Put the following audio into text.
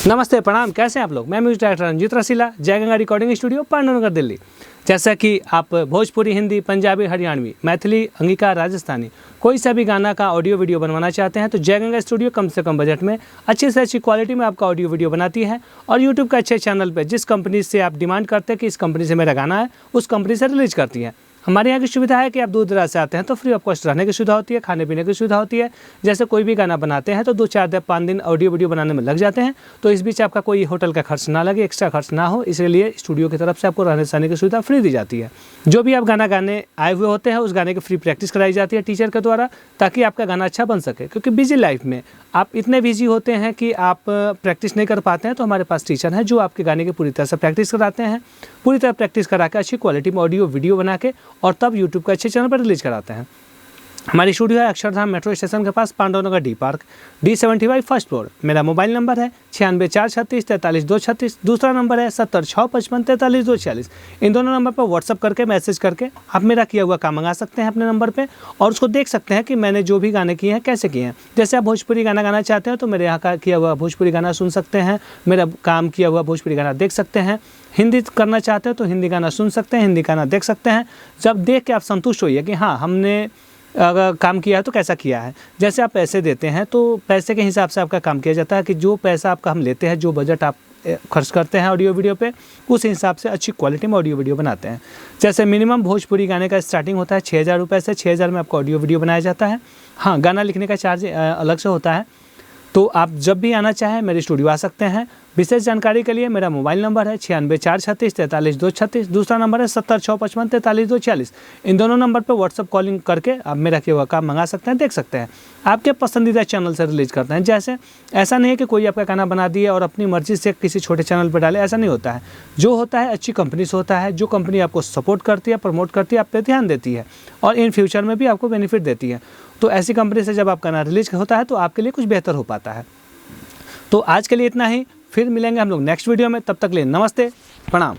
नमस्ते, प्रणाम। कैसे हैं आप लोग? मैं म्यूजिक डायरेक्टर रंजीत रसीला, जय गंगा रिकॉर्डिंग स्टूडियो, पांडुनगर, दिल्ली। जैसा कि आप भोजपुरी, हिंदी, पंजाबी, हरियाणवी, मैथिली, अंगिका, राजस्थानी कोई सा भी गाना का ऑडियो वीडियो बनवाना चाहते हैं तो जय गंगा स्टूडियो कम से कम बजट में अच्छी से अच्छी क्वालिटी में आपका ऑडियो वीडियो बनाती है। और यूट्यूब के अच्छे चैनल पर जिस कंपनी से आप डिमांड करते हैं कि इस कंपनी से मेरा गाना है, उस कंपनी से रिलीज करती है। हमारे यहाँ की सुविधा है कि आप दूर दराज से आते हैं तो फ्री ऑफ कॉस्ट रहने की सुविधा होती है, खाने पीने की सुविधा होती है। जैसे कोई भी गाना बनाते हैं तो 2-4 दिन 5 दिन ऑडियो वीडियो बनाने में लग जाते हैं, तो इस बीच आपका कोई होटल का खर्च ना लगे, एक्स्ट्रा खर्च ना हो, इसलिए स्टूडियो की तरफ से आपको रहने सहने की सुविधा फ्री दी जाती है। जो भी आप गाना गाने आए हुए होते हैं उस गाने की फ्री प्रैक्टिस कराई जाती है टीचर के द्वारा, ताकि आपका गाना अच्छा बन सके। क्योंकि बिजी लाइफ में आप इतने बिजी होते हैं कि आप प्रैक्टिस नहीं कर पाते हैं, तो हमारे पास टीचर हैं जो आपके गाने की पूरी तरह से प्रैक्टिस कराते हैं। पूरी तरह प्रैक्टिस करा के अच्छी क्वालिटी में ऑडियो वीडियो बना के और तब यूट्यूब के अच्छे चैनल पर रिलीज कराते हैं। हमारी स्टूडियो है अक्षरधाम मेट्रो स्टेशन के पास, Pandunagar D park, D75 first floor. मेरा मोबाइल नंबर है 9643334236। दूसरा नंबर है 7065554346। इन दोनों नंबर पर व्हाट्सअप करके मैसेज करके आप मेरा किया हुआ काम मंगा सकते हैं अपने नंबर पे, और उसको देख सकते हैं कि मैंने जो भी गाने किए हैं कैसे किए हैं। जैसे आप भोजपुरी गाना गाना चाहते हैं तो मेरे यहाँ का किया हुआ भोजपुरी गाना सुन सकते हैं, मेरा काम किया हुआ भोजपुरी गाना देख सकते हैं। हिंदी करना चाहते हैं तो हिंदी गाना सुन सकते हैं, हिंदी गाना देख सकते हैं। जब देख के आप संतुष्ट होइए कि हाँ हमने अगर काम किया है तो कैसा किया है। जैसे आप पैसे देते हैं तो पैसे के हिसाब से आपका काम किया जाता है कि जो पैसा आपका हम लेते हैं, जो बजट आप खर्च करते हैं ऑडियो वीडियो पे, उस हिसाब से अच्छी क्वालिटी में ऑडियो वीडियो बनाते हैं। जैसे मिनिमम भोजपुरी गाने का स्टार्टिंग होता है 6,000 रुपये से। 6,000 में आपका ऑडियो वीडियो बनाया जाता है। हाँ, गाना लिखने का चार्ज अलग से होता है। तो आप जब भी आना चाहें मेरे स्टूडियो आ सकते हैं। विशेष जानकारी के लिए मेरा मोबाइल नंबर है 9643334236। दूसरा नंबर है 7065554346। इन दोनों नंबर पर व्हाट्सअप कॉलिंग करके आप मेरा किया हुआ काम मंगा सकते हैं, देख सकते हैं। आपके पसंदीदा चैनल से रिलीज करते हैं। जैसे ऐसा नहीं है कि कोई आपका गाना बना दिए और अपनी मर्जी से किसी छोटे चैनल पर डाले, ऐसा नहीं होता है। जो होता है अच्छी कंपनी से होता है, जो कंपनी आपको सपोर्ट करती है, प्रमोट करती है, आप पे ध्यान देती है और इन फ्यूचर में भी आपको बेनिफिट देती है। तो ऐसी कंपनी से जब आपका गाना रिलीज होता है तो आपके लिए कुछ बेहतर हो पाता है। तो आज के लिए इतना ही, फिर मिलेंगे हम लोग नेक्स्ट वीडियो में। तब तक के लिए नमस्ते, प्रणाम।